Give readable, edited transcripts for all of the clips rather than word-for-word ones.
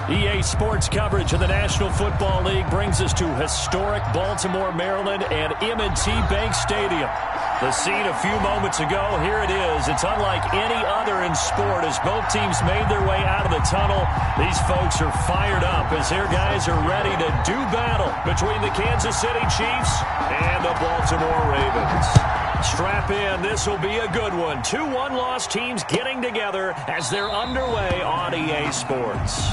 EA Sports coverage of the National Football League brings us to historic Baltimore, Maryland, and M&T Bank Stadium. The scene a few moments ago, here it is. It's unlike any other in sport as both teams made their way out of the tunnel. These folks are fired up as their guys are ready to do battle between the Kansas City Chiefs and the Baltimore Ravens. Strap in, this will be a good one. 2 one-loss teams getting together as they're underway on EA Sports.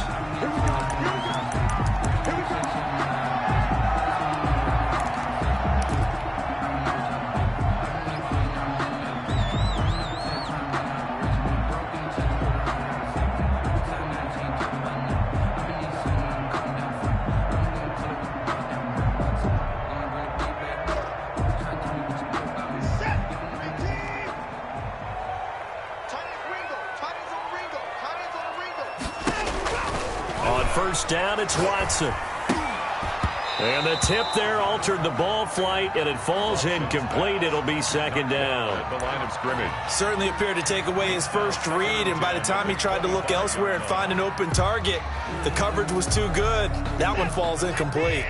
First down, it's Watson. And the tip there altered the ball flight, and it falls incomplete. It'll be second down. At the line of scrimmage. Certainly appeared to take away his first read, and by the time he tried to look elsewhere and find an open target, the coverage was too good. That one falls incomplete.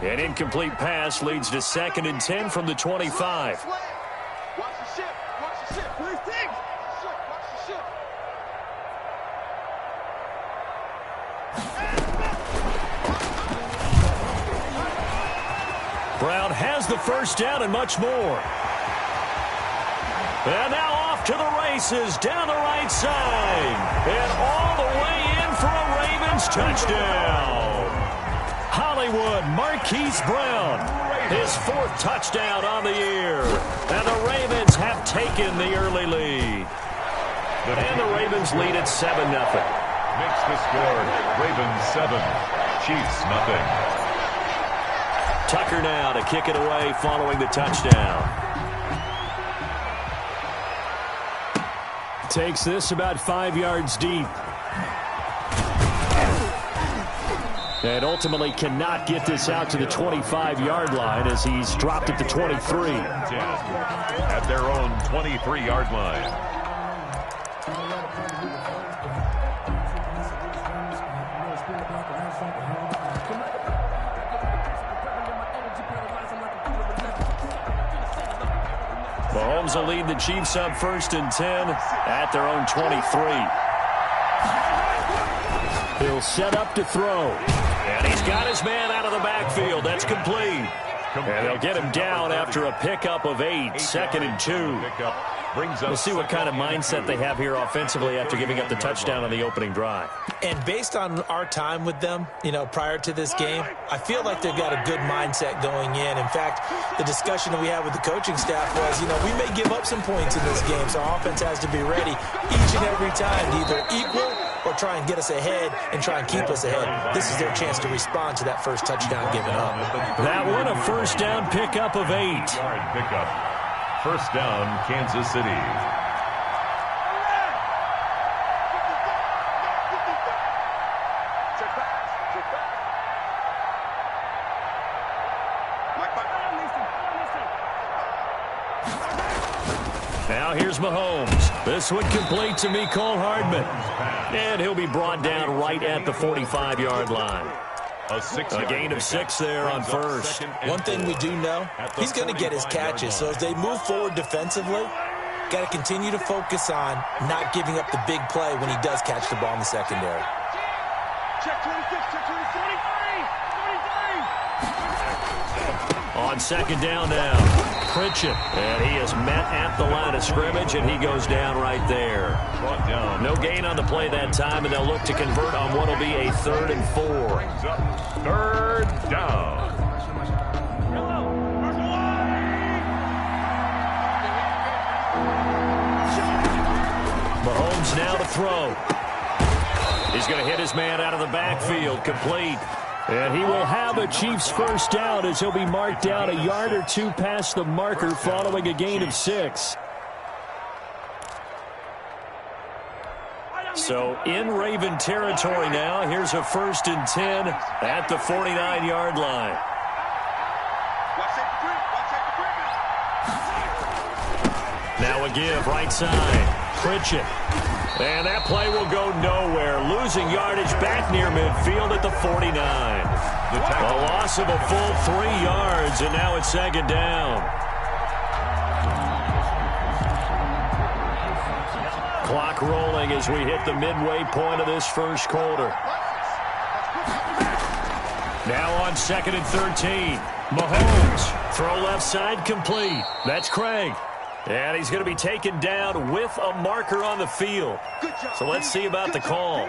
An incomplete pass leads to 2nd and 10 from the 25. Brown has the first down and much more. And now off to the races down the right side. And all the way in for a Ravens touchdown. Hollywood Marquise Brown, his 4th touchdown on the year. And the Ravens have taken the early lead. And the Ravens lead at 7-0. Makes the score Ravens 7, Chiefs nothing. Tucker now to kick it away following the touchdown. Takes this about 5 yards deep. And ultimately cannot get this out to the 25-yard line as he's dropped at the 23. At their own 23-yard line. Mahomes will lead the Chiefs up 1st and 10 at their own 23. He'll set up to throw. And he's got his man out of the backfield. That's complete. And they'll get him down after a pickup of 8, 2nd and 2. We'll see what kind of mindset they have here offensively after giving up the touchdown on the opening drive. And based on our time with them, prior to this game, I feel like they've got a good mindset going in. In fact, the discussion that we had with the coaching staff was, we may give up some points in this game, so our offense has to be ready each and every time to either equal or try and get us ahead and try and keep us ahead. This is their chance to respond to that first touchdown given up. That one, a first down pickup of 8. Pickup. First down, Kansas City. Now here's Mahomes. This one complete to Mecole Hardman. And he'll be brought down right at the 45-yard line. A gain of 6 there on first. One thing we do know, he's going to get his catches. So as they move forward defensively, got to continue to focus on not giving up the big play when he does catch the ball in the secondary. Check 26, check 23. On 2nd down now. Pritchett, and he is met at the line of scrimmage, and he goes down right there. No gain on the play that time, and they'll look to convert on what will be a 3rd and 4. 3rd down. Mahomes now to throw. He's going to hit his man out of the backfield, complete. And he will have a Chiefs first down as he'll be marked down a yard or 2 past the marker following a gain of 6. So in Raven territory now. Here's a 1st and 10 at the 49-yard line. Now a give right side. Pritchett. And that play will go nowhere. Losing yardage back near midfield at the 49. A loss of a full 3 yards, and now it's second down. Clock rolling as we hit the midway point of this first quarter. Now on 2nd and 13. Mahomes, throw left side, complete. That's Craig. And he's going to be taken down with a marker on the field. So let's see about the call.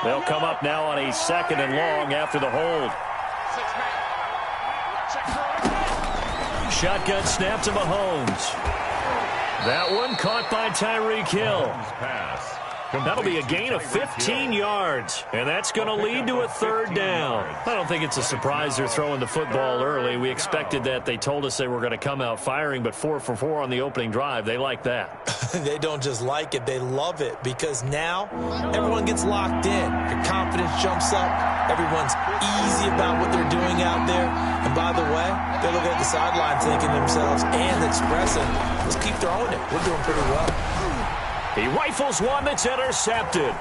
They'll come up now on a 2nd and long after the hold. Shotgun snap to Mahomes. That one caught by Tyreek Hill. That'll be a gain of 15 yards, and that's going to lead to a 3rd down. I don't think it's a surprise they're throwing the football early. We expected that. They told us they were going to come out firing, but 4 for 4 on the opening drive. They like that. They don't just like it. They love it because now everyone gets locked in. Their confidence jumps up. Everyone's easy about what they're doing out there. And by the way, they're looking at the sideline thinking to themselves and expressing, let's keep throwing it. We're doing pretty well. He rifles one that's intercepted.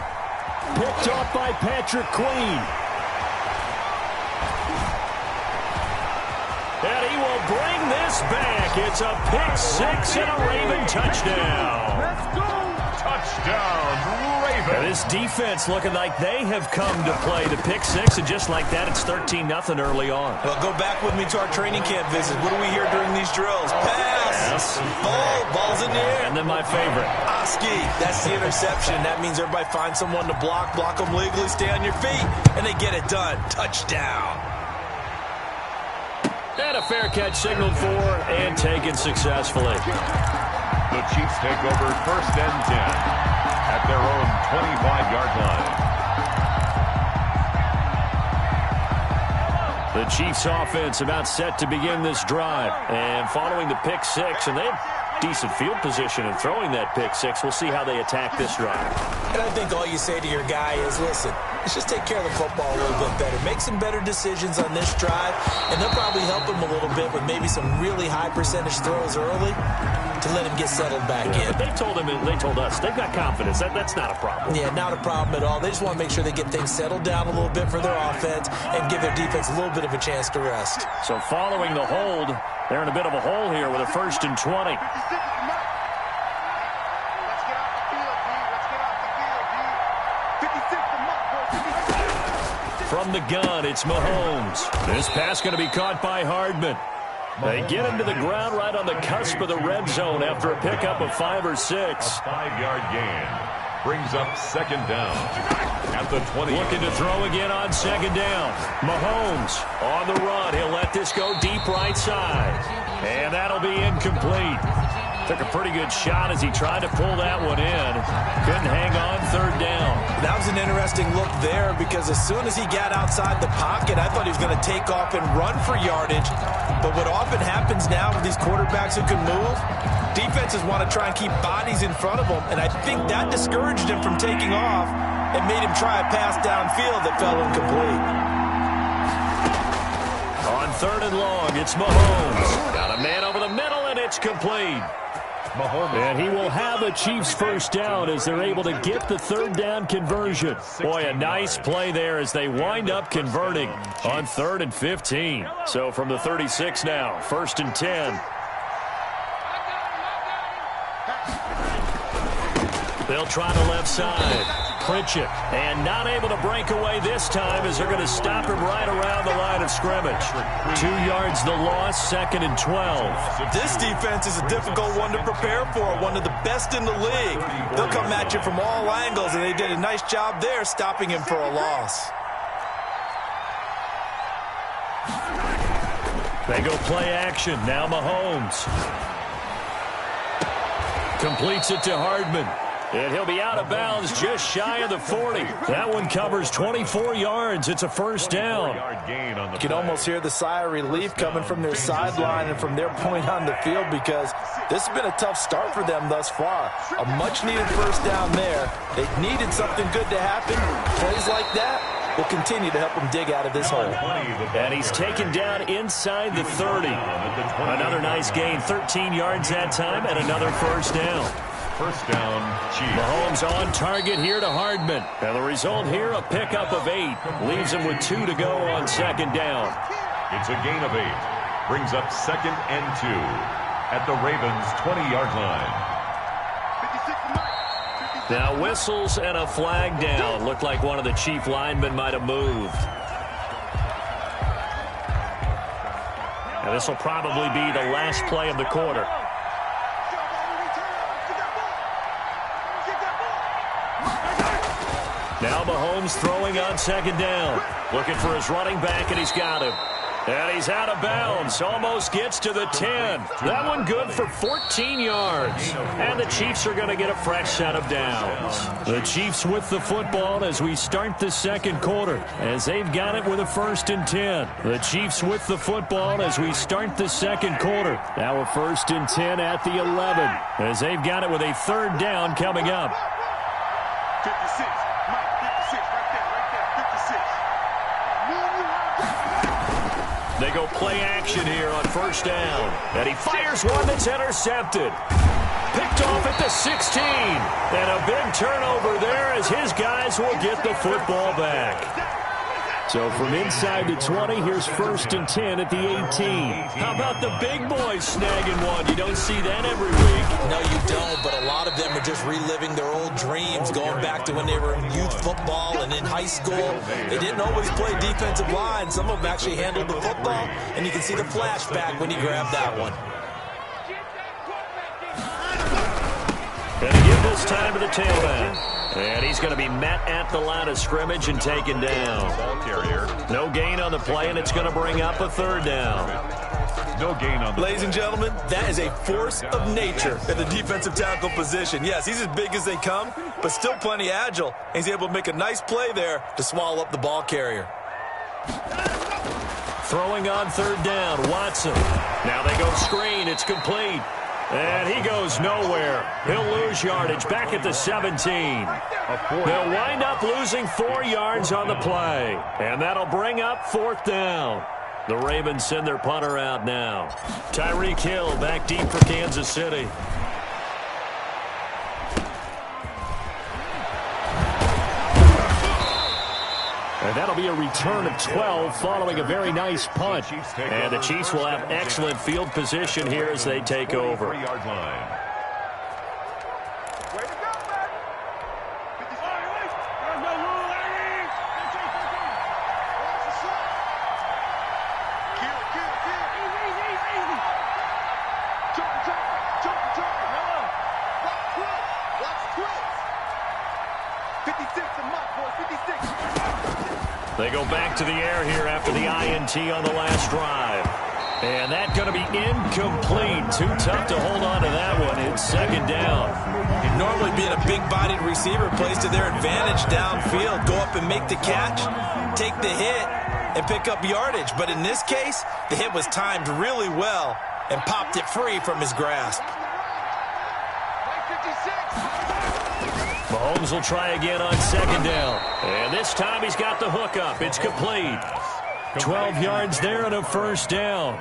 Picked off by Patrick Queen. And he will bring this back. It's a pick 6 and a Raven touchdown. Let's go. Touchdown, Raven. And this defense looking like they have come to play the pick 6, and just like that, it's 13-0 early on. Well, go back with me to our training camp visit. What do we hear during these drills? Pass. Ball's in the air. And then my favorite. Oski, that's the interception. That means everybody finds someone to block them legally, stay on your feet, and they get it done. Touchdown. And a fair catch signaled for and taken successfully. The Chiefs take over 1st and 10 at their own 25-yard line. The Chiefs offense about set to begin this drive. And following the pick 6, and they have decent field position in throwing that pick 6. We'll see how they attack this drive. And I think all you say to your guy is, listen, let's just take care of the football a little bit better. Make some better decisions on this drive, and they'll probably help him a little bit with maybe some really high percentage throws early to let him get settled back in. But they told us, they've got confidence. That's not a problem. Yeah, not a problem at all. They just want to make sure they get things settled down a little bit for their offense and give their defense a little bit of a chance to rest. So following the hold, they're in a bit of a hole here with a 1st and 20. From the gun, it's Mahomes. This pass going to be caught by Hardman. They get him to the ground right on the cusp of the red zone after a pickup of 5 or 6. A 5-yard gain brings up 2nd down at the 20. Looking to throw again on 2nd down. Mahomes on the run. He'll let this go deep right side. And that'll be incomplete. Took a pretty good shot as he tried to pull that one in. Couldn't hang on 3rd down. That was an interesting look there because as soon as he got outside the pocket, I thought he was going to take off and run for yardage. But what often happens now with these quarterbacks who can move, defenses want to try and keep bodies in front of them, and I think that discouraged him from taking off and made him try a pass downfield that fell incomplete. On 3rd and long, it's Mahomes. Got a man over the middle, and it's complete. Mahomes. And he will have a Chiefs 1st down as they're able to get the 3rd down conversion. Boy, a nice play there as they wind up converting on 3rd and 15. So from the 36 now, 1st and 10. They'll try the left side. Pritchett, and not able to break away this time as they're going to stop him right around the line of scrimmage. 2 yards the loss, 2nd and 12. This defense is a difficult one to prepare for, one of the best in the league. They'll come at you from all angles, and they did a nice job there stopping him for a loss. They go play action. Now Mahomes completes it to Hardman. And he'll be out of bounds just shy of the 40. That one covers 24 yards. It's a 1st down. You can almost hear the sigh of relief coming from their sideline and from their point on the field because this has been a tough start for them thus far. A much-needed 1st down there. They needed something good to happen. Plays like that will continue to help them dig out of this hole. And he's taken down inside the 30. Another nice gain, 13 yards that time, and another 1st down. First down, Chiefs. Mahomes on target here to Hardman. And the result here, a pickup of 8. Leaves him with 2 to go on second down. It's a gain of 8. Brings up 2nd and 2 at the Ravens' 20-yard line. Now whistles and a flag down. Looked like one of the Chief linemen might have moved. And this will probably be the last play of the quarter. Now Mahomes throwing on second down. Looking for his running back, and he's got him. And he's out of bounds. Almost gets to the 10. That one good for 14 yards. And the Chiefs are going to get a fresh set of downs. The Chiefs with the football as we start the second quarter, as they've got it with a 1st and 10. The Chiefs with the football as we start the second quarter. Now a 1st and 10 at the 11, as they've got it with a 3rd down coming up. 56. Mike, 56. Right there. 56. They go play action here on 1st down. And he fires one that's intercepted. Picked off at the 16. And a big turnover there as his guys will get the football back. So from inside the 20, here's 1st and 10 at the 18. How about the big boys snagging one? You don't see that every week. No, you don't, but a lot of them are just reliving their old dreams, going back to when they were in youth football and in high school. They didn't always play defensive line. Some of them actually handled the football, and you can see the flashback when he grabbed that one. Going to give this time to the tailback. And he's going to be met at the line of scrimmage and taken down. Ball carrier. No gain on the play, and it's going to bring up a 3rd down. No gain on the Ladies and gentlemen, that is a force of nature in the defensive tackle position. Yes, he's as big as they come, but still plenty agile. He's able to make a nice play there to swallow up the ball carrier. Throwing on 3rd down, Watson. Now they go screen. It's complete. And he goes nowhere. He'll lose yardage back at the 17. They'll wind up losing 4 yards on the play. And that'll bring up 4th down. The Ravens send their punter out now. Tyreek Hill back deep for Kansas City. And that'll be a return of 12 following a very nice punt. And the Chiefs will have excellent field position here as they take over. 3-yard line. They go back to the air here after the INT on the last drive. And that's going to be incomplete. Too tough to hold on to that one. It's 2nd down. Normally being a big-bodied receiver plays to their advantage downfield. Go up and make the catch, take the hit, and pick up yardage. But in this case, the hit was timed really well and popped it free from his grasp. Mahomes will try again on 2nd down. And this time he's got the hook up. It's complete. 12 yards there and a 1st down.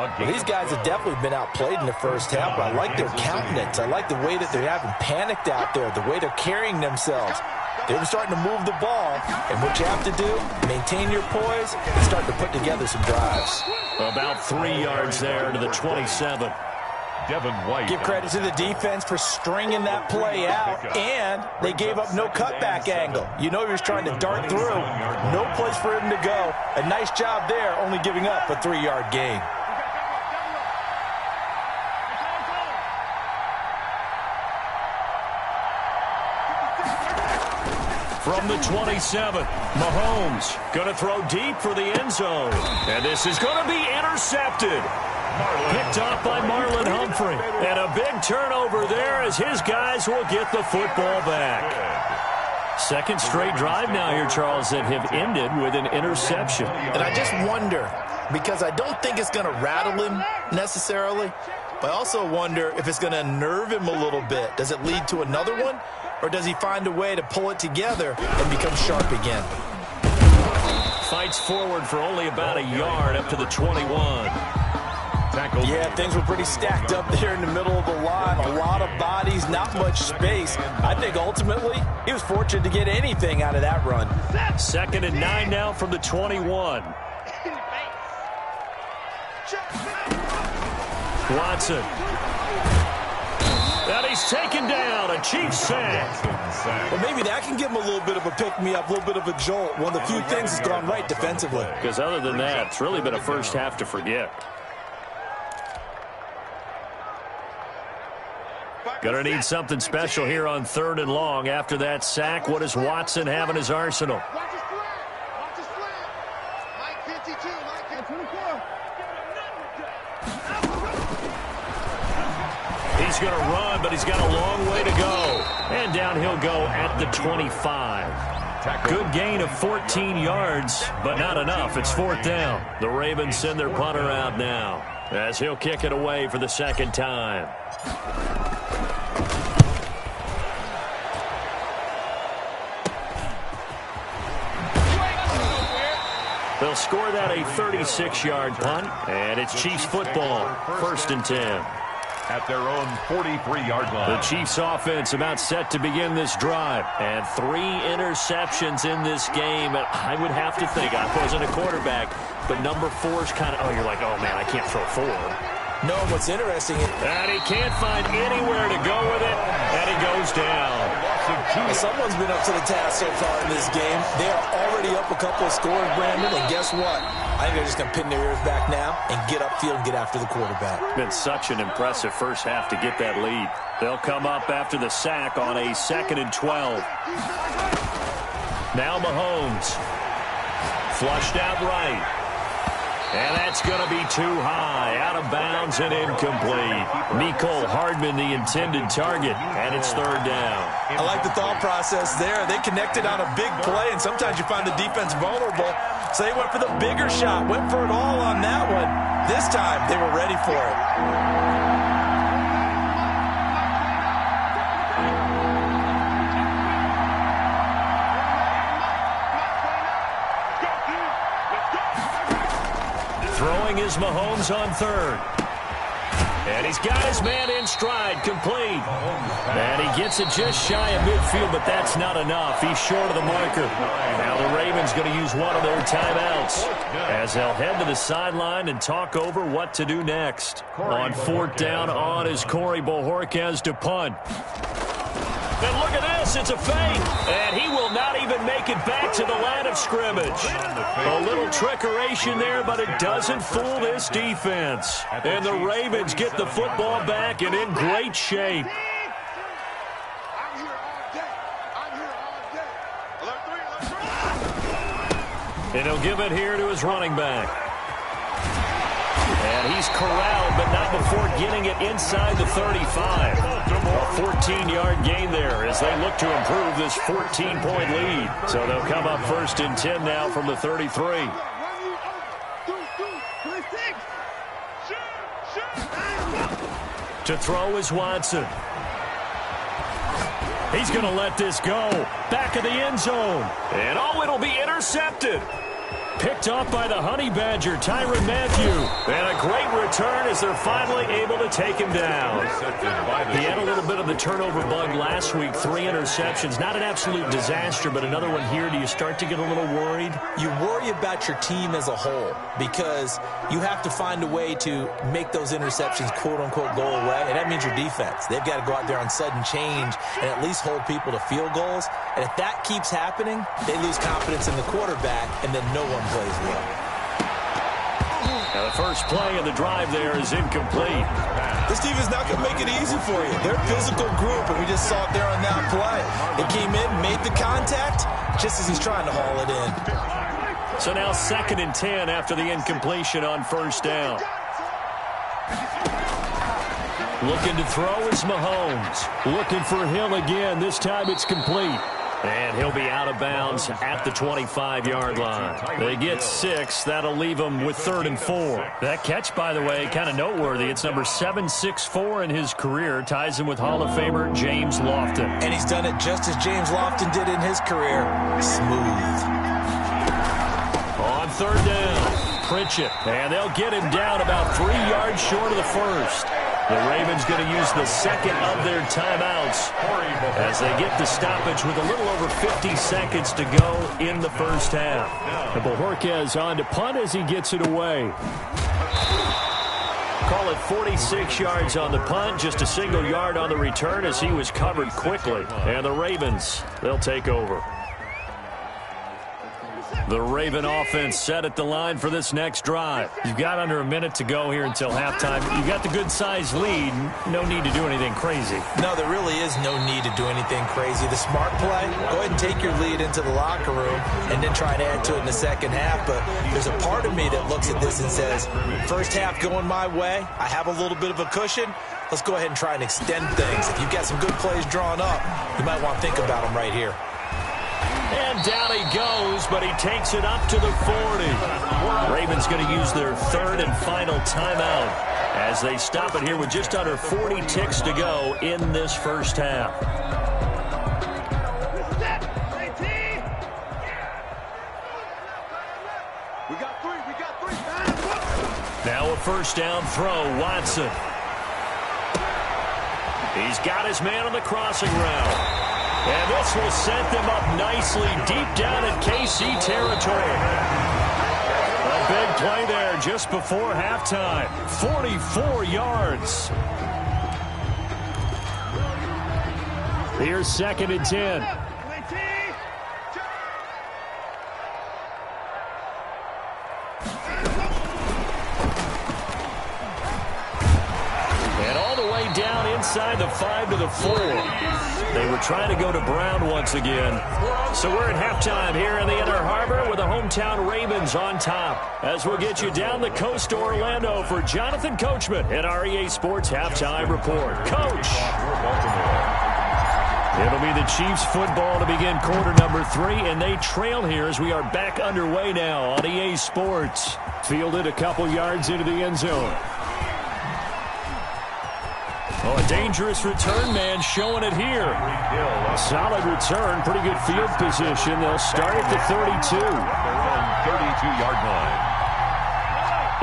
Well, these guys have definitely been outplayed in the first half, but I like their countenance. I like the way that they're having panicked out there, the way they're carrying themselves. They're starting to move the ball, and what you have to do, maintain your poise and start to put together some drives. About 3 yards there to the 27. Devin White. Give credit to the defense for stringing that play out, and they gave up no cutback angle. You know he was trying to dart through. No place for him to go. A nice job there, only giving up a 3-yard gain. From the 27, Mahomes going to throw deep for the end zone. And this is going to be intercepted. Picked off by Marlon Humphrey. And a big turnover there as his guys will get the football back. Second straight drive now here, Charles, that have ended with an interception. And I just wonder, because I don't think it's going to rattle him necessarily, but I also wonder if it's going to unnerve him a little bit. Does it lead to another one, or does he find a way to pull it together and become sharp again? Fights forward for only about a yard up to the 21. tackle. Yeah, things were pretty stacked up there in the middle of the line. A lot of bodies, not much space. I think ultimately he was fortunate to get anything out of that run. 2nd and 9 now from the 21. Watson. And he's taken down. A Chiefs sack. Well, maybe that can give him a little bit of a pick-me-up, a little bit of a jolt. One of the few things that's gone right defensively. Because other than that, it's really been a first half to forget. Going to need something special here on 3rd and long. After that sack, what does Watson have in his arsenal? Watch his slant. Watch his slant. Mike 52. Mike 24. He's going to run, but he's got a long way to go. And down he'll go at the 25. Good gain of 14 yards, but not enough. It's 4th down. The Ravens send their punter out now as he'll kick it away for the 2nd time. They'll score that a 36-yard punt, and it's Chiefs football, 1st and 10. At their own 43-yard line. The Chiefs offense about set to begin this drive. And 3 interceptions in this game. And I would have to think, I wasn't a quarterback, but number 4 is kind of, oh, you're like, oh, man, I can't throw 4. No, what's interesting is And he can't find anywhere to go with it, and he goes down. someone's been up to the task so far in this game. They are already up a couple of scores, Brandon, and guess what? I think they're just going to pin their ears back now and get upfield and get after the quarterback. Been such an impressive first half to get that lead. They'll come up after the sack on a 2nd and 12. Now Mahomes. Flushed out right. And that's going to be too high. Out of bounds and incomplete. Mecole Hardman, the intended target, and it's 3rd down. I like the thought process there. They connected on a big play, and sometimes you find the defense vulnerable. So they went for the bigger shot, went for it all on that one. This time, they were ready for it. Throwing is Mahomes on 3rd. And he's got his man in stride, complete. And he gets it just shy of midfield, but that's not enough. He's short of the marker. Now the Ravens going to use one of their timeouts as they'll head to the sideline and talk over what to do next. On 4th down on is Corey Bojorquez to punt. And look at this, it's a fake. And he will not even make it back to the line of scrimmage. A little trickeration there, but it doesn't fool this defense. And the Ravens get the football back and in great shape. I'm here all day. I'm here all day. Alert 3. And he'll give it here to his running back. And he's corralled, but not before getting it inside the 35. A 14-yard gain there as they look to improve this 14-point lead. So they'll come up 1st and 10 now from the 33. To throw is Watson. He's going to let this go. Back of the end zone. And oh, it'll be intercepted. Picked off by the Honey Badger, Tyrann Mathieu. And a great return as they're finally able to take him down. He had a little bit of the turnover bug last week, 3 interceptions. Not an absolute disaster, but another one here. Do you start to get a little worried? You worry about your team as a whole because you have to find a way to make those interceptions, quote-unquote, go away, and that means your defense. They've got to go out there on sudden change and at least hold people to field goals. And if that keeps happening, they lose confidence in the quarterback, and then no one plays well. Now the first play of the drive there is incomplete. This defense not going to make it easy for you. They're a physical group, and we just saw it there on that play. They came in, made the contact, just as he's trying to haul it in. So now 2nd and 10 after the incompletion on 1st down. Looking to throw is Mahomes. Looking for Hill again. This time it's complete. And he'll be out of bounds at the 25-yard line. They get 6. That'll leave them with 3rd and 4. That catch, by the way, kind of noteworthy. It's number 764 in his career. Ties him with Hall of Famer James Lofton. And he's done it just as James Lofton did in his career. Smooth. On 3rd down. Pritchett, and they'll get him down about 3 yards short of the first. The Ravens going to use the second of their timeouts as they get the stoppage with a little over 50 seconds to go in the first half. And Bojorquez on to punt as he gets it away. Call it 46 yards on the punt, just a single yard on the return as he was covered quickly. And the Ravens, they'll take over. The Raven offense set at the line for this next drive. You've got under a minute to go here until halftime. You've got the good-sized lead. No need to do anything crazy. No, there really is no need to do anything crazy. The smart play, go ahead and take your lead into the locker room and then try and add to it in the second half. But there's a part of me that looks at this and says, first half going my way, I have a little bit of a cushion. Let's go ahead and try and extend things. If you've got some good plays drawn up, you might want to think about them right here. And down he goes, but he takes it up to the 40. Ravens going to use their third and final timeout as they stop it here with just under 40 ticks to go in this first half. Now a first down throw, Watson. He's got his man on the crossing route. And this will set them up nicely deep down in KC territory. A big play there just before halftime. 44 yards. Here's 2nd and 10. And all the way down inside the 5 to the 4. They were trying to go to Brown once again. So we're at halftime here in the Inner Harbor with the hometown Ravens on top. As we'll get you down the coast to Orlando for Jonathan Coachman at our EA Sports Halftime Report. Coach. It'll be the Chiefs football to begin quarter number 3, and they trail here as we are back underway now on EA Sports. Fielded a couple yards into the end zone. Oh, a dangerous return man showing it here. Solid return, pretty good field position. They'll start at the 32. Their own 32-yard line.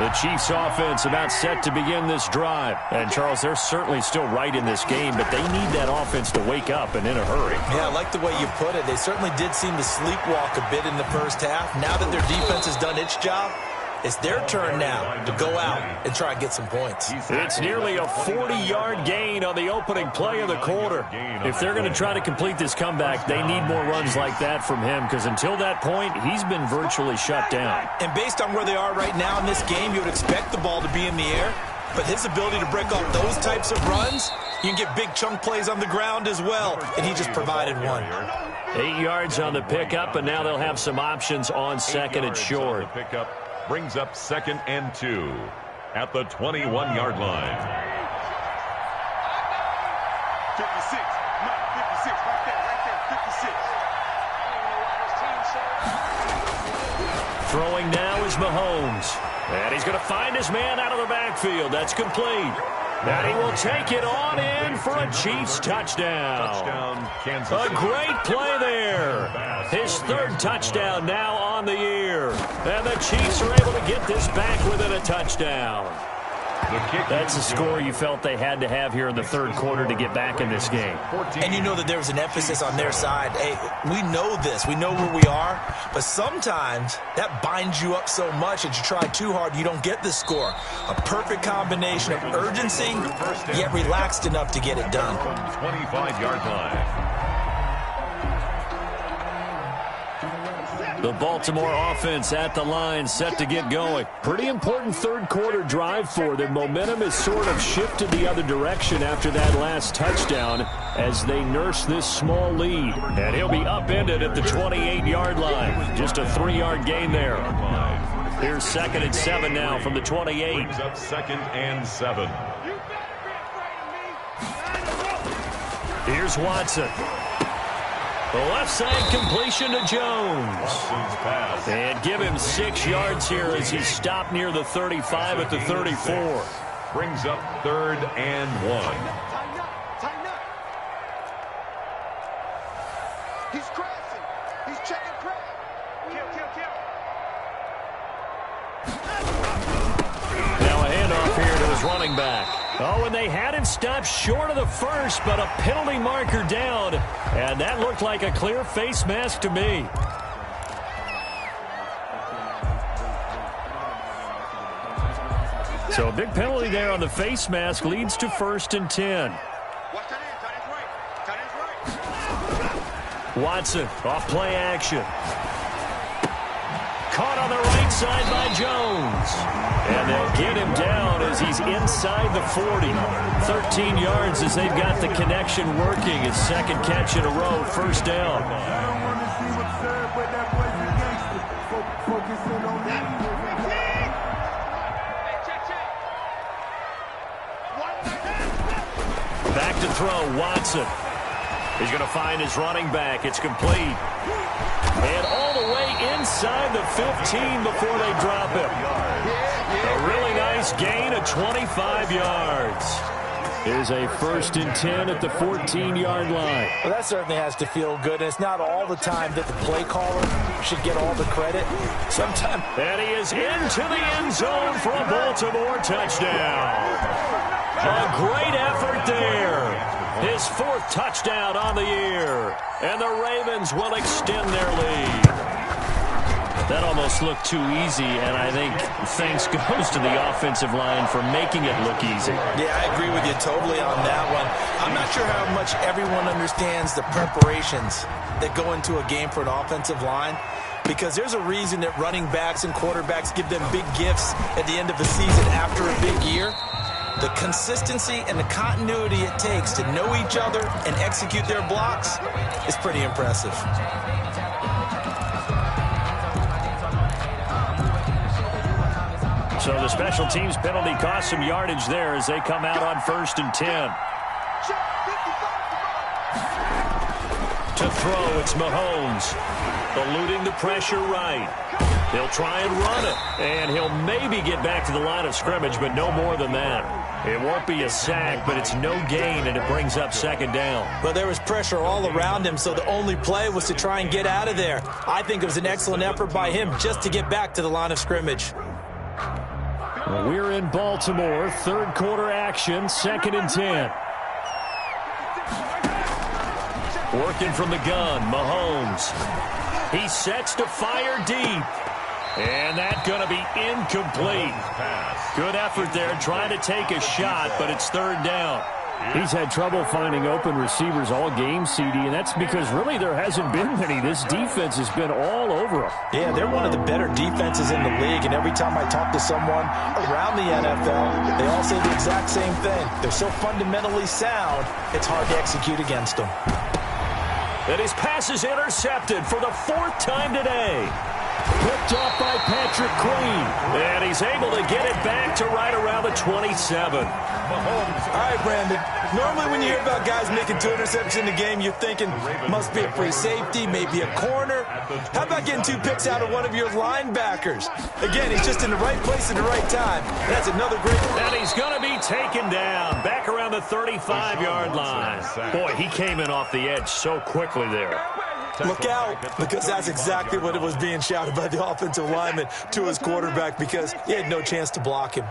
The Chiefs offense about set to begin this drive. And, Charles, they're certainly still right in this game, but they need that offense to wake up and in a hurry. Yeah, I like the way you put it. They certainly did seem to sleepwalk a bit in the first half. Now that their defense has done its job, it's their turn now to go out and try and get some points. It's nearly a 40-yard gain on the opening play of the quarter. If they're going to try to complete this comeback, they need more runs like that from him, because until that point, he's been virtually shut down. And based on where they are right now in this game, you would expect the ball to be in the air. But his ability to break off those types of runs, you can get big chunk plays on the ground as well. And he just provided one. 8 yards on the pickup, and now they'll have some options on second and short. Brings up 2nd and 2 at the 21-yard line. 56, right there, 56. Throwing now is Mahomes. And he's going to find his man out of the backfield. That's complete. And he will take it on in for a Chiefs touchdown. Kansas A City. great play there. His third touchdown now on the year. And the Chiefs are able to get this back within a touchdown. That's a score you felt they had to have here in the third quarter to get back in this game. And you know that there was an emphasis on their side. Hey, we know this. We know where we are. But sometimes that binds you up so much that you try too hard, you don't get the score. A perfect combination of urgency, yet relaxed enough to get it done. 25-yard line. The Baltimore offense at the line, set to get going. Pretty important third quarter drive for them. Momentum has sort of shifted the other direction after that last touchdown as they nurse this small lead. And he'll be upended at the 28-yard line. Just a 3-yard gain there. Here's 2nd and 7 now from the 28. Brings up 2nd and 7. Here's Watson. The left side completion to Jones. And give him 6 yards here as he's stopped near the 35 at the 34. Brings up 3rd and 1. Tighten up. He's crashing. He's checking crap. Kill. his running back. Oh, and they had him stopped short of the first, but a penalty marker down. And that looked like a clear face mask to me. So a big penalty there on the face mask leads to 1st and 10. Watson off play action. Caught on the right side by Jones. And they'll get him down as he's inside the 40. 13 yards as they've got the connection working. His second catch in a row, 1st down. Back to throw, Watson. He's going to find his running back. It's complete. And all the way inside the 15 before they drop him. A really nice gain of 25 yards. Is a 1st and 10 at the 14-yard line. Well, that certainly has to feel good. And it's not all the time that the play caller should get all the credit. Sometimes. And he is into the end zone for a Baltimore touchdown. A great effort there. His 4th touchdown on the year. And the Ravens will extend their lead. That almost looked too easy, and I think thanks goes to the offensive line for making it look easy. Yeah, I agree with you totally on that one. I'm not sure how much everyone understands the preparations that go into a game for an offensive line, because there's a reason that running backs and quarterbacks give them big gifts at the end of the season after a big year. The consistency and the continuity it takes to know each other and execute their blocks is pretty impressive. So the special teams penalty cost some yardage there as they come out on 1st and 10. To throw, it's Mahomes. Eluding the pressure right. He'll try and run it. And he'll maybe get back to the line of scrimmage, but no more than that. It won't be a sack, but it's no gain, and it brings up 2nd down. But there was pressure all around him, so the only play was to try and get out of there. I think it was an excellent effort by him just to get back to the line of scrimmage. Well, we're in Baltimore. 3rd quarter action, 2nd and 10. Working from the gun, Mahomes. He sets to fire deep. And that's going to be incomplete. Good effort there, trying to take a shot, but it's 3rd down. He's had trouble finding open receivers all game, CD, and that's because really there hasn't been many. This defense has been all over him. Yeah, they're one of the better defenses in the league, and every time I talk to someone around the NFL, they all say the exact same thing. They're so fundamentally sound, it's hard to execute against them. And his pass is intercepted for the 4th time today. Picked off by Patrick Queen. And he's able to get it back to right around the 27. All right, Brandon. Normally when you hear about guys making 2 interceptions in the game, you're thinking must be a free safety, maybe a corner. How about getting 2 picks out of one of your linebackers? Again, he's just in the right place at the right time. That's another great play. And he's going to be taken down back around the 35-yard line. Boy, he came in off the edge so quickly there. Look out, because that's exactly what it was being shouted by the offensive lineman to his quarterback, because he had no chance to block him.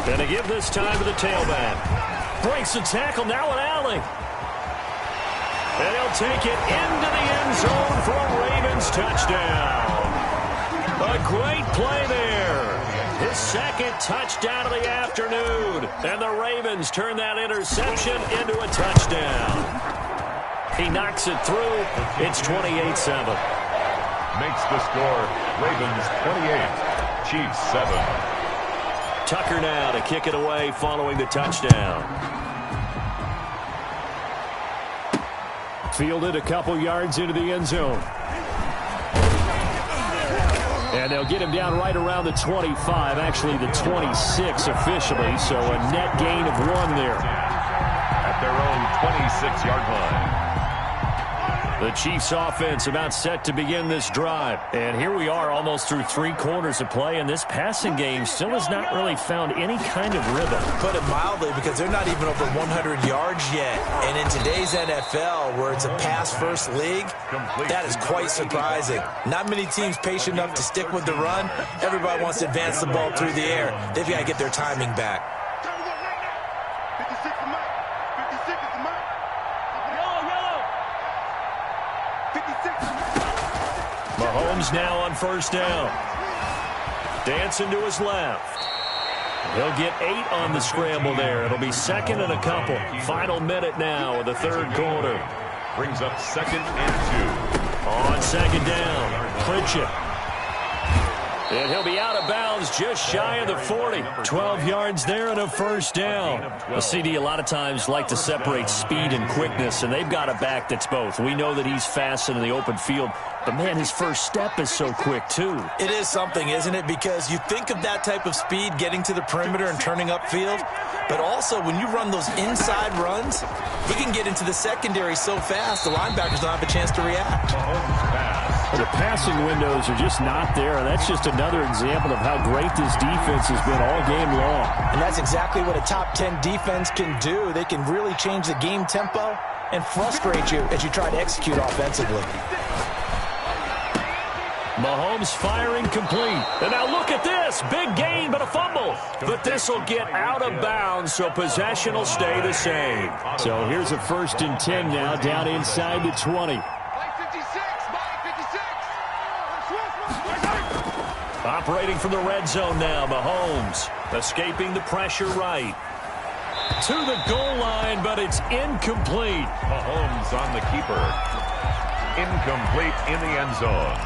And to give this time to the tailback. Breaks the tackle, now an alley. And he'll take it into the end zone for a Ravens touchdown. A great play there. His 2nd touchdown of the afternoon. And the Ravens turn that interception into a touchdown. He knocks it through. It's 28-7. Makes the score Ravens 28, Chiefs 7. Tucker now to kick it away following the touchdown. Fielded a couple yards into the end zone. And they'll get him down right around the 25, actually the 26 officially, so a net gain of 1 there. At their own 26-yard line. The Chiefs offense about set to begin this drive. And here we are almost through 3 quarters of play, and this passing game still has not really found any kind of rhythm. Put it mildly, because they're not even over 100 yards yet. And in today's NFL, where it's a pass-first league, that is quite surprising. Not many teams patient enough to stick with the run. Everybody wants to advance the ball through the air. They've got to get their timing back. Mahomes now on first down. Dancing to his left. He'll get 8 on the scramble there. It'll be second and a couple. Final minute now of the third quarter. Brings up 2nd and 2. On second down, Pritchett. And he'll be out of bounds just shy of the 40. 12 yards there and a first down. The CD a lot of times like to separate speed and quickness, and they've got a back that's both. We know that he's fast in the open field, but, man, his first step is so quick, too. It is something, isn't it? Because you think of that type of speed getting to the perimeter and turning upfield, but also when you run those inside runs, he can get into the secondary so fast the linebackers don't have a chance to react. Well, the passing windows are just not there, and that's just another example of how great this defense has been all game long. And that's exactly what a top 10 defense can do. They can really change the game tempo and frustrate you as you try to execute offensively. Mahomes firing complete. And now look at this. Big gain, but a fumble. But this will get out of bounds, so possession will stay the same. So here's a 1st and 10 now, down inside the 20. Operating from the red zone now, Mahomes. Escaping the pressure right. To the goal line, but it's incomplete. Mahomes on the keeper. Incomplete in the end zone.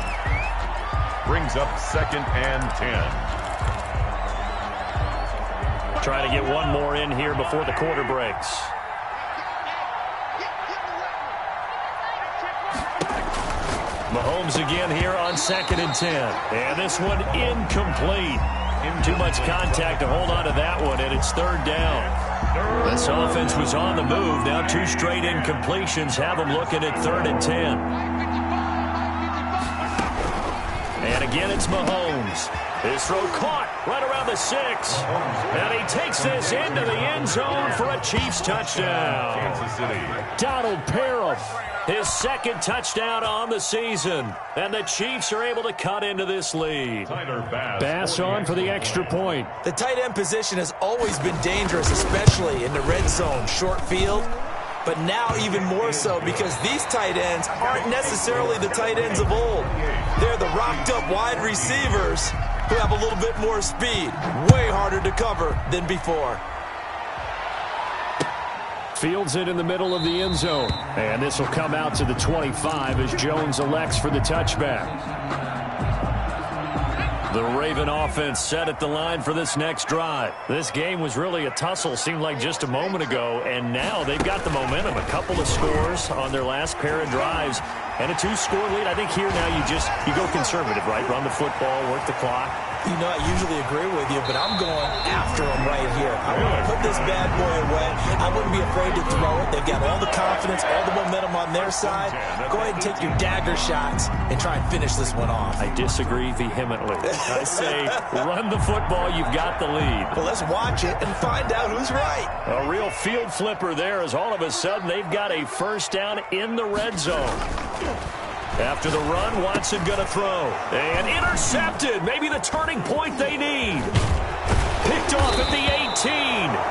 Brings up 2nd and 10. Trying to get one more in here before the quarter breaks. Mahomes again here on 2nd and 10. And this one incomplete. Too much contact to hold on to that one, and it's 3rd down. This offense was on the move. Now 2 straight incompletions have them looking at 3rd and 10. And again, it's Mahomes. His throw caught right around the 6. And he takes this into the end zone for a Chiefs touchdown. Kansas City. Donald Parham, his 2nd touchdown on the season. And the Chiefs are able to cut into this lead. Bass on for the extra point. The tight end position has always been dangerous, especially in the red zone, short field. But now even more so, because these tight ends aren't necessarily the tight ends of old. They're the rocked-up wide receivers who have a little bit more speed. Way harder to cover than before. Fields it in the middle of the end zone. And this will come out to the 25 as Jones elects for the touchback. The Raven offense set at the line for this next drive. This game was really a tussle, seemed like just a moment ago, and now they've got the momentum. A couple of scores on their last pair of drives and a 2-score lead. I think here now you go conservative, right? Run the football, work the clock. You know, I usually agree with you, but I'm going after him right here. I want to put this bad boy away. I wouldn't be afraid to throw it. They've got all the confidence, all the momentum on their side. Go ahead and take your dagger shots and try and finish this one off. I disagree vehemently. I say run the football. You've got the lead. Well, let's watch it and find out who's right. A real field flipper there as all of a sudden they've got a 1st down in the red zone. After the run, Watson going to throw. And intercepted. Maybe the turning point they need. Picked off at the 18.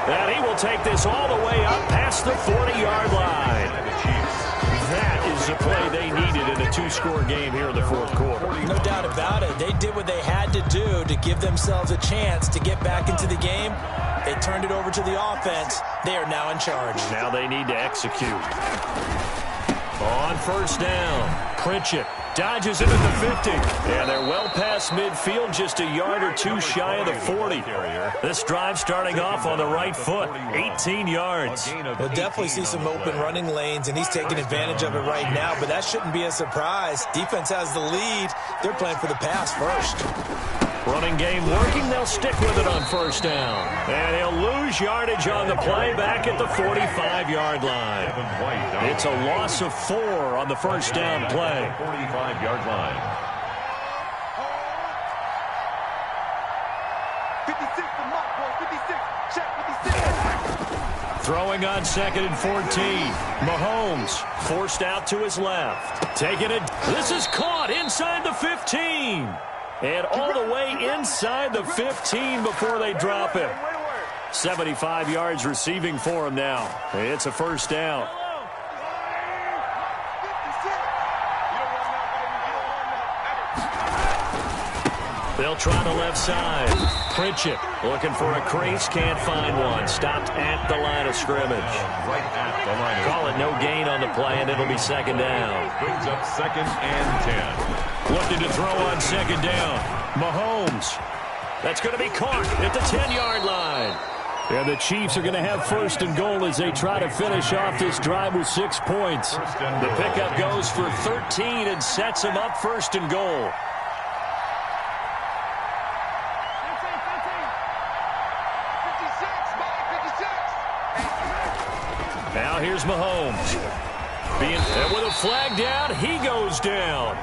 And he will take this all the way up past the 40-yard line. That is the play they needed in a 2-score game here in the 4th quarter. No doubt about it. They did what they had to do to give themselves a chance to get back into the game. They turned it over to the offense. They are now in charge. Now they need to execute. On 1st down, Pritchett dodges it at the 50. And they're well past midfield, just a yard or 2 shy of the 40. This drive starting off on the right foot, 18 yards. We'll definitely see some open running lanes, and he's taking advantage of it right now, but that shouldn't be a surprise. Defense has the lead. They're playing for the pass first. Running game working. They'll stick with it on first down. And he'll lose yardage on the play back at the 45-yard line. It's a loss of 4 on the first down play. 45-yard line. 56 to Mark, 56. Check 56. Throwing on 2nd and 14. Mahomes forced out to his left. Taking it. This is caught inside the 15. And all the way inside the 15 before they drop it. 75 yards receiving for him now. It's a first down. They'll try the left side. Pritchett looking for a crease, can't find one. Stopped at the line of scrimmage. Right at the line. Call it no gain on the play, and it'll be second down. Brings up 2nd and 10. Looking to throw on second down. Mahomes. That's going to be caught at the 10-yard line. And the Chiefs are going to have first and goal as they try to finish off this drive with 6 points. The pickup goes for 13 and sets them up first and goal. Now here's Mahomes. And with a flag down, he goes down.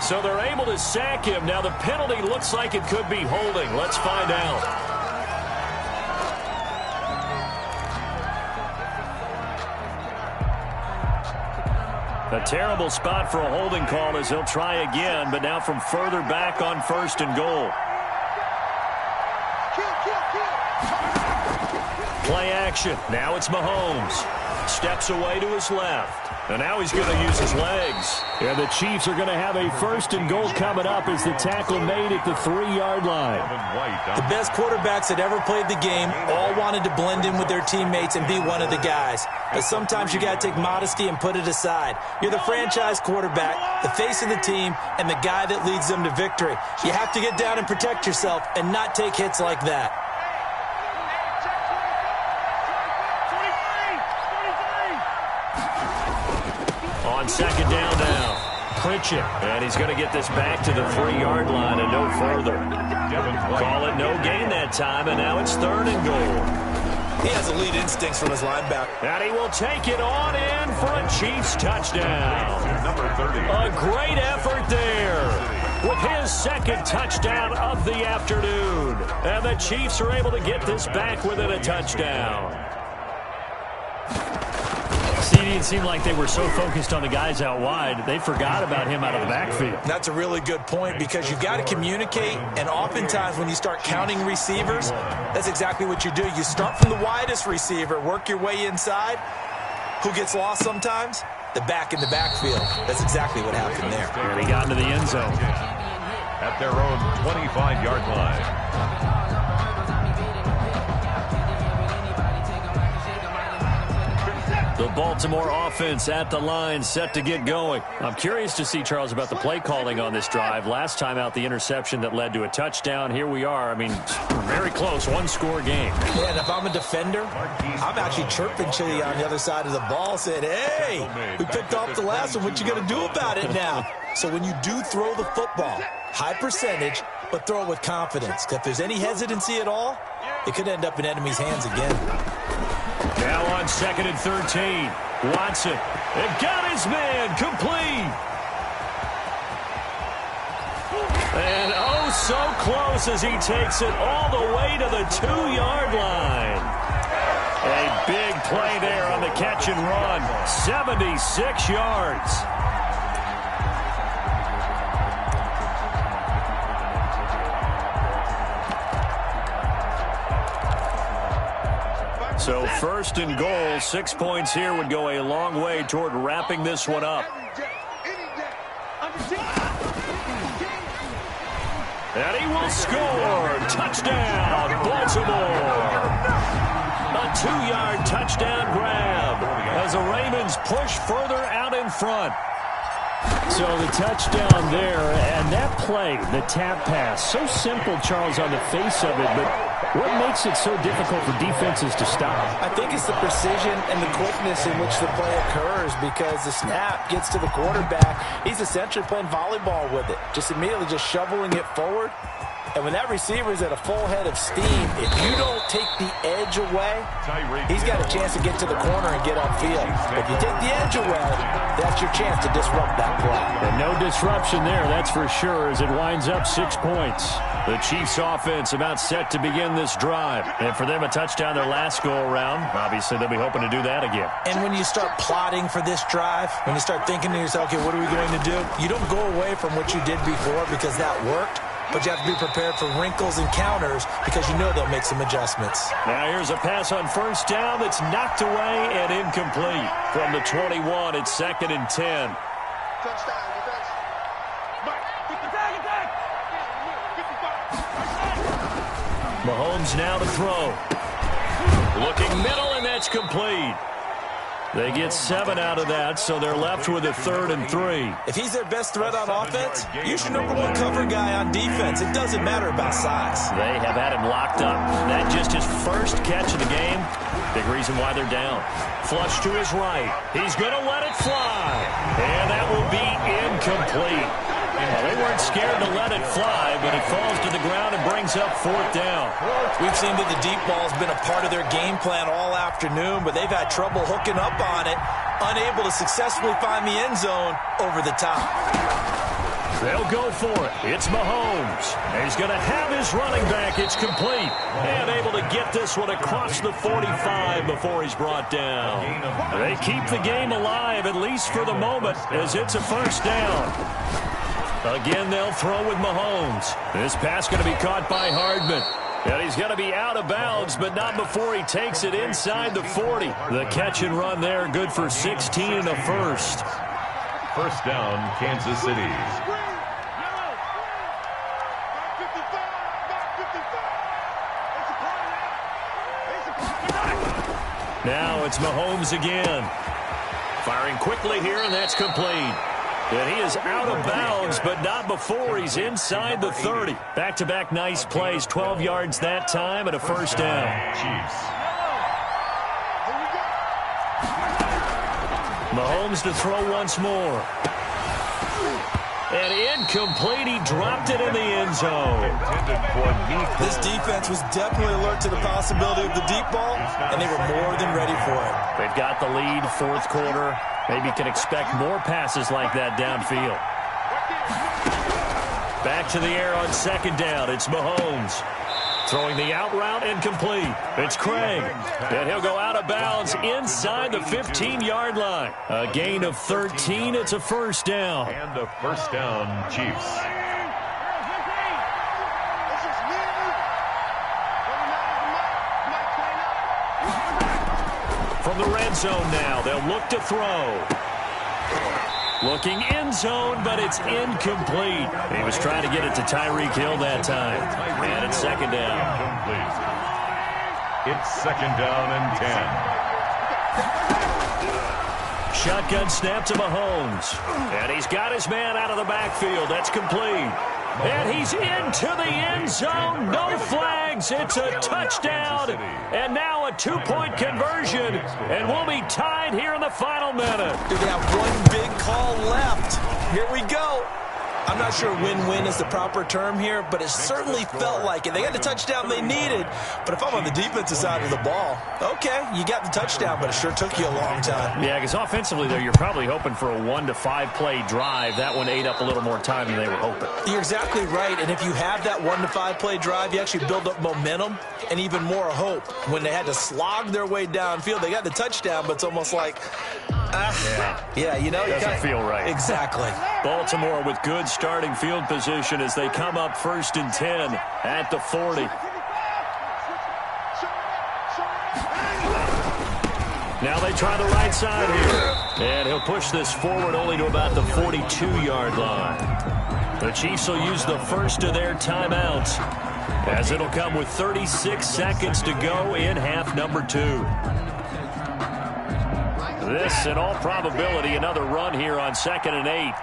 So they're able to sack him. Now the penalty looks like it could be holding. Let's find out. A terrible spot for a holding call as he'll try again, but now from further back on first and goal. Play action. Now it's Mahomes. Steps away to his left. And now he's going to use his legs. And the Chiefs are going to have a first and goal coming up as the tackle made at the 3-yard line. The best quarterbacks that ever played the game all wanted to blend in with their teammates and be one of the guys. But sometimes you got to take modesty and put it aside. You're the franchise quarterback, the face of the team, and the guy that leads them to victory. You have to get down and protect yourself and not take hits like that. On second down now, Pritchett. And he's going to get this back to the 3-yard line and no further. Call it no gain that time, and now it's 3rd and goal. He has elite instincts from his linebacker. And he will take it on in for a Chiefs touchdown. Number 30. A great effort there with his 2nd touchdown of the afternoon. And the Chiefs are able to get this back within a touchdown. See, it didn't seem like they were so focused on the guys out wide, they forgot about him out of the backfield. That's a really good point because you've got to communicate, and oftentimes when you start counting receivers, that's exactly what you do. You start from the widest receiver, work your way inside. Who gets lost sometimes? The back in the backfield. That's exactly what happened there. And he got into the end zone. At their own 25-yard line. The Baltimore offense at the line, set to get going. I'm curious to see, Charles, about the play calling on this drive. Last time out, the interception that led to a touchdown. Here we are. I mean, very close, 1-score game. Yeah, and if I'm a defender, I'm actually chirping Chili on the other side of the ball, saying, hey, we picked off the last one. What you going to do about it now? So when you do throw the football, high percentage, but throw it with confidence. If there's any hesitancy at all, it could end up in enemy's hands again. Now on 2nd and 13. Watson. And got his man complete. And oh, so close as he takes it all the way to the 2-yard line. A big play there on the catch and run. 76 yards. So 1st and goal, 6 points here would go a long way toward wrapping this one up. And he will score. Touchdown, Baltimore. A 2-yard touchdown grab as the Ravens push further out in front. So the touchdown there, and that play, the tap pass, so simple, Charles, on the face of it, but What makes it so difficult for defenses to stop? I think it's the precision and the quickness in which the play occurs, because the snap gets to the quarterback. He's essentially playing volleyball with it, just immediately just shoveling it forward. And when that receiver's at a full head of steam, if you don't take the edge away, he's got a chance to get to the corner and get upfield. If you take the edge away, that's your chance to disrupt that play. And no disruption there, that's for sure, as it winds up 6 points. The Chiefs offense about set to begin this drive. And for them, a touchdown their last go-around. Obviously, they'll be hoping to do that again. And when you start plotting for this drive, when you start thinking to yourself, okay, what are we going to do? You don't go away from what you did before because that worked. But you have to be prepared for wrinkles and counters because you know they'll make some adjustments. Now here's a pass on first down that's knocked away and incomplete. From the 21, it's 2nd and 10. Touchdown, defense. Mahomes now to throw. Looking middle, and that's complete. They get 7 out of that, so they're left with a 3rd and 3. If he's their best threat on offense, use your #1 cover guy on defense. It doesn't matter about size. They have had him locked up. That just his first catch of the game. Big reason why they're down. Flush to his right. He's going to let it fly. And that will be incomplete. Well, they weren't scared to let it fly, but it falls to the ground and brings up 4th down. We've seen that the deep ball's been a part of their game plan all afternoon, but they've had trouble hooking up on it, unable to successfully find the end zone over the top. They'll go for it. It's Mahomes. He's going to have his running back. It's complete. And able to get this one across the 45 before he's brought down. They keep the game alive, at least for the moment, as it's a 1st down. Again, they'll throw with Mahomes. This pass going to be caught by Hardman. And he's going to be out of bounds, but not before he takes it inside the 40. The catch and run there, good for 16 and a first. 1st down, Kansas City. Now it's Mahomes again. Firing quickly here, and that's complete. And he is out of bounds, but not before he's inside the 30. Back-to-back nice plays, 12 yards that time, and a 1st down. Chiefs. Mahomes to throw once more. And incomplete. He dropped it in the end zone. This defense was definitely alert to the possibility of the deep ball, and they were more than ready for it. They've got the lead, 4th quarter. Maybe can expect more passes like that downfield. Back to the air on 2nd down. It's Mahomes. Throwing the out route incomplete. It's Craig. And he'll go out of bounds inside the 15-yard line. A gain of 13. It's a 1st down. And a 1st down, Chiefs. From the red zone now, they'll look to throw. Looking end zone, but it's incomplete. He was trying to get it to Tyreek Hill that time. And it's 2nd down. It's 2nd down and 10. Shotgun snap to Mahomes. And he's got his man out of the backfield. That's complete. And he's into the end zone. No flags. It's a touchdown. And now a 2-point conversion. And we'll be tied here in the final minute. They have one big call left. Here we go. I'm not sure win-win is the proper term here, but it certainly felt like it. They got the touchdown they needed, but if I'm on the defensive side of the ball, okay, you got the touchdown, but it sure took you a long time. Yeah, because offensively, though, you're probably hoping for a 1 to 5 play drive. That one ate up a little more time than they were hoping. You're exactly right, and if you have that 1 to 5 play drive, you actually build up momentum and even more hope. When they had to slog their way downfield, they got the touchdown, but it's almost like, yeah, you know, it doesn't feel right. Exactly. Baltimore with good starting field position as they come up 1st and 10 at the 40. Now they try the right side here. And he'll push this forward only to about the 42-yard line. The Chiefs will use the first of their timeouts, as it'll come with 36 seconds to go in half number 2. This, in all probability, another run here on 2nd and 8.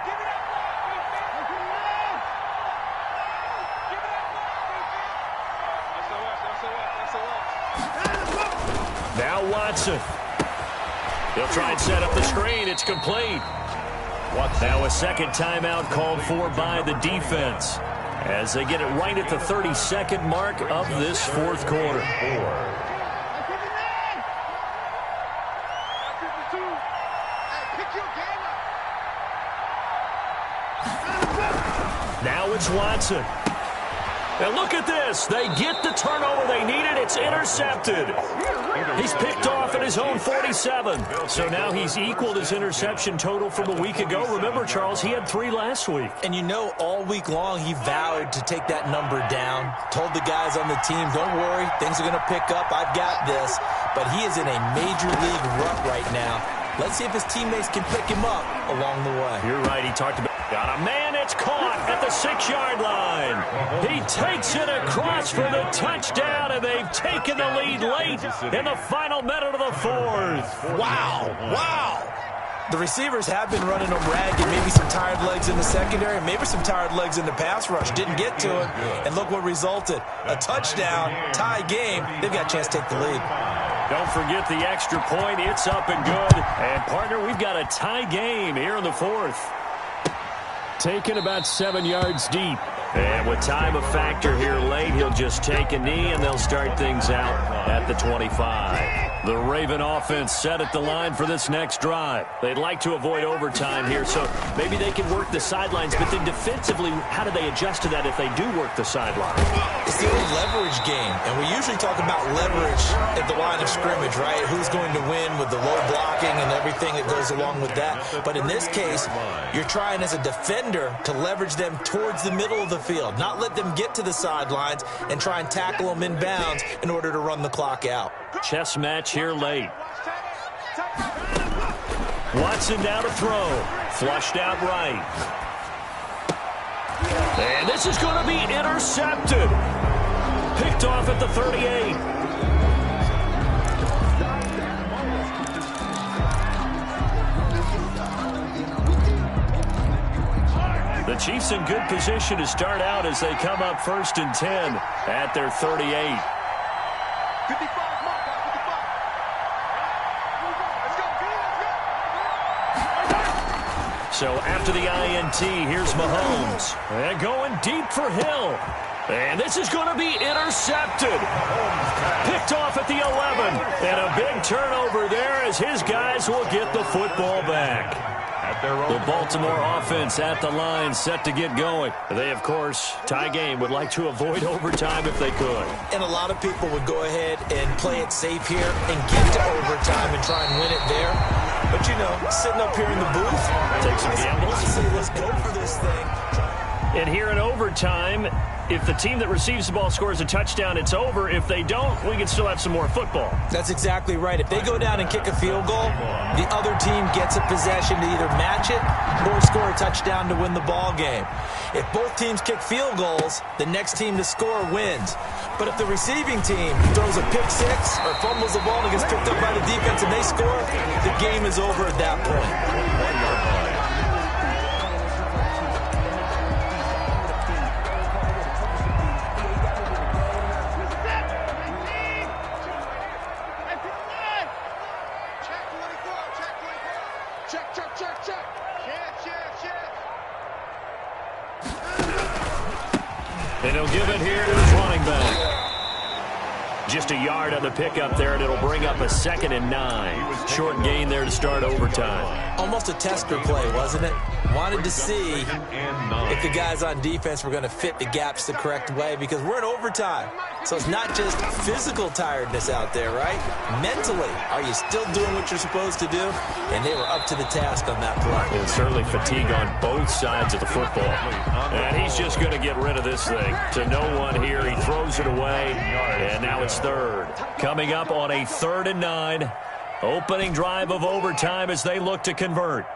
Watson. He'll try and set up the screen. It's complete. Now a second timeout called for by the defense as they get it right at the 32nd mark of this fourth quarter. Now it's Watson. And look at this. They get the turnover they needed. It's intercepted. He's picked off at his own 47. So now he's equaled his interception total from a week ago. Remember, Charles, he had 3 last week. And you know, all week long he vowed to take that number down. Told the guys on the team, don't worry, things are going to pick up. I've got this. But he is in a major league rut right now. Let's see if his teammates can pick him up along the way. You're right. He talked about got a man. It's caught at the 6-yard line. He takes it across for the touchdown, and they've taken the lead late in the final minute of the fourth. Wow. Wow. The receivers have been running them ragged. Maybe some tired legs in the secondary, maybe some tired legs in the pass rush. Didn't get to it, and look what resulted. A touchdown, tie game. They've got a chance to take the lead. Don't forget the extra point. It's up and good. And, partner, we've got a tie game here in the fourth. Taken about 7 yards deep. And with time a factor here late, he'll just take a knee, and they'll start things out at the 25. The Raven offense set at the line for this next drive. They'd like to avoid overtime here, so maybe they can work the sidelines. But then defensively, how do they adjust to that if they do work the sideline? It's the old leverage game, and we usually talk about leverage at the line of scrimmage, right? Who's going to win with the low blocking and everything that goes along with that. But in this case, you're trying as a defender to leverage them towards the middle of the field, not let them get to the sidelines and try and tackle them in bounds in order to run the clock out. Chess match here late. Watson now to throw. Flushed out right. And this is going to be intercepted. Picked off at the 38. The Chiefs in good position to start out as they come up 1st and 10 at their 38. So after the INT, here's Mahomes. And going deep for Hill. And this is going to be intercepted. Picked off at the 11. And a big turnover there as his guys will get the football back. The Baltimore offense at the line set to get going. They, of course, tie game, would like to avoid overtime if they could. And a lot of people would go ahead and play it safe here and get to overtime and try and win it there. But, you know, sitting up here in the booth, take some gambles. I say, let's go for this thing. And here in overtime, if the team that receives the ball scores a touchdown, it's over. If they don't, we can still have some more football. That's exactly right. If they go down and kick a field goal, the other team gets a possession to either match it or score a touchdown to win the ball game. If both teams kick field goals, the next team to score wins. But if the receiving team throws a pick six or fumbles the ball and gets picked up by the defense and they score, the game is over at that point. And he'll give it here to his running back. Just a yard on the pickup there, and it'll bring up a 2nd and 9. Short gain there to start overtime. Almost a tester play, wasn't it? Wanted to see if the guys on defense were going to fit the gaps the correct way, because we're in overtime. So it's not just physical tiredness out there, right? Mentally, are you still doing what you're supposed to do? And they were up to the task on that play. And certainly fatigue on both sides of the football. And he's just going to get rid of this thing. To no one here. He throws it away. And now it's 3rd. Coming up on a 3rd and 9. Opening drive of overtime as they look to convert.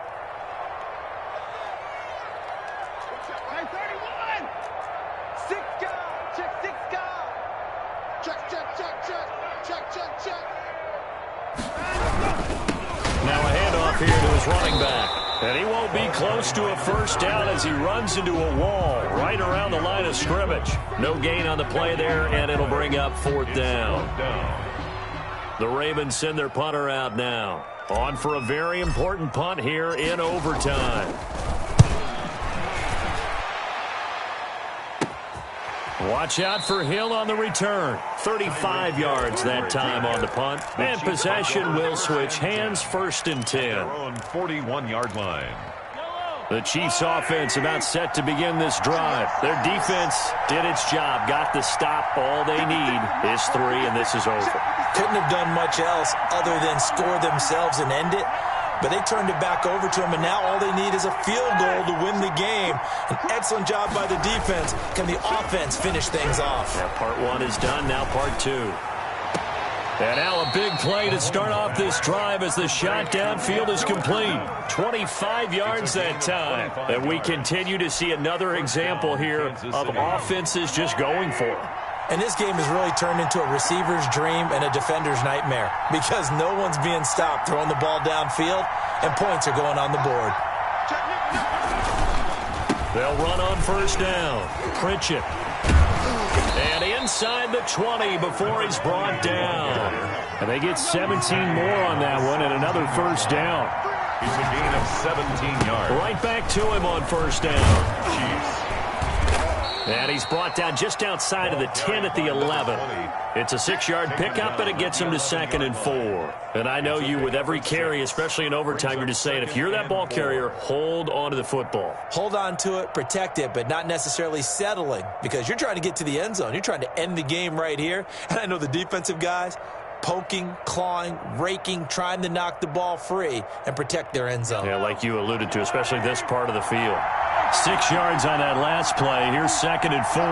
Now a handoff here to his running back. And he won't be close to a first down as he runs into a wall right around the line of scrimmage. No gain on the play there, and it'll bring up 4th down. The Ravens send their punter out now. On for a very important punt here in overtime. Watch out for Hill on the return. 35 yards that time on the punt. And possession will switch hands, 1st and 10. They're on 41-yard line. The Chiefs offense about set to begin this drive. Their defense did its job, got the stop. All they need is 3, and this is over. Couldn't have done much else other than score themselves and end it. But they turned it back over to him, and now all they need is a field goal to win the game. An excellent job by the defense. Can the offense finish things off? Yeah, part 1 is done, now part 2. And now a big play to start off this drive as the shot downfield is complete. 25 yards that time. And we continue to see another example here of offenses just going for it. And this game has really turned into a receiver's dream and a defender's nightmare because no one's being stopped throwing the ball downfield, and points are going on the board. They'll run on 1st down. Pritchett. And inside the 20 before he's brought down. And they get 17 more on that one and another 1st down. It's a gain of 17 yards. Right back to him on 1st down. Chiefs. And he's brought down just outside of the 10 at the 11. It's a 6-yard pickup, and it gets him to 2nd and 4. And I know you, with every carry, especially in overtime, you're just saying, if you're that ball carrier, hold on to the football. Hold on to it, protect it, but not necessarily settling, because you're trying to get to the end zone. You're trying to end the game right here. And I know the defensive guys poking, clawing, raking, trying to knock the ball free and protect their end zone. Yeah, like you alluded to, especially this part of the field. 6 yards on that last play. Here's 2nd and 4.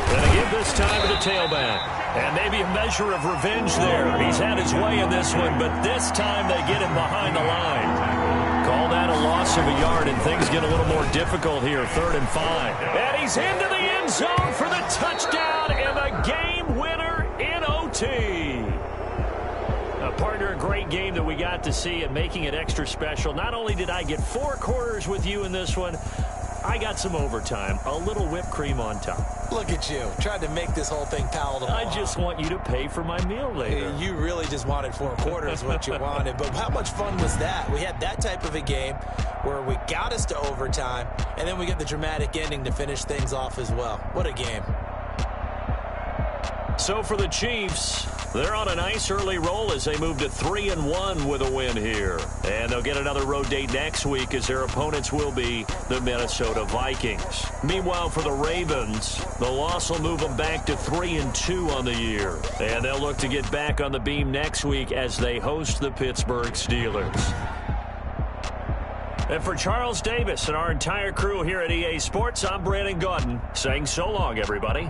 And they give this time to the tailback. And maybe a measure of revenge there. He's had his way in this one, but this time they get him behind the line. Call that a loss of a yard, and things get a little more difficult here. 3rd and 5. And he's into the end zone for the touchdown and the game winner in OT. Partner, a great game that we got to see and making it extra special. Not only did I get 4 quarters with you in this one, I got some overtime, a little whipped cream on top. Look at you, trying to make this whole thing palatable. I just want you to pay for my meal later. You really just wanted 4 quarters, what you wanted. But how much fun was that? We had that type of a game where we got us to overtime, and then we get the dramatic ending to finish things off as well. What a game. So for the Chiefs, they're on a nice early roll as they move to 3-1 with a win here. And they'll get another road date next week as their opponents will be the Minnesota Vikings. Meanwhile, for the Ravens, the loss will move them back to 3-2 on the year. And they'll look to get back on the beam next week as they host the Pittsburgh Steelers. And for Charles Davis and our entire crew here at EA Sports, I'm Brandon Gaudin saying so long, everybody.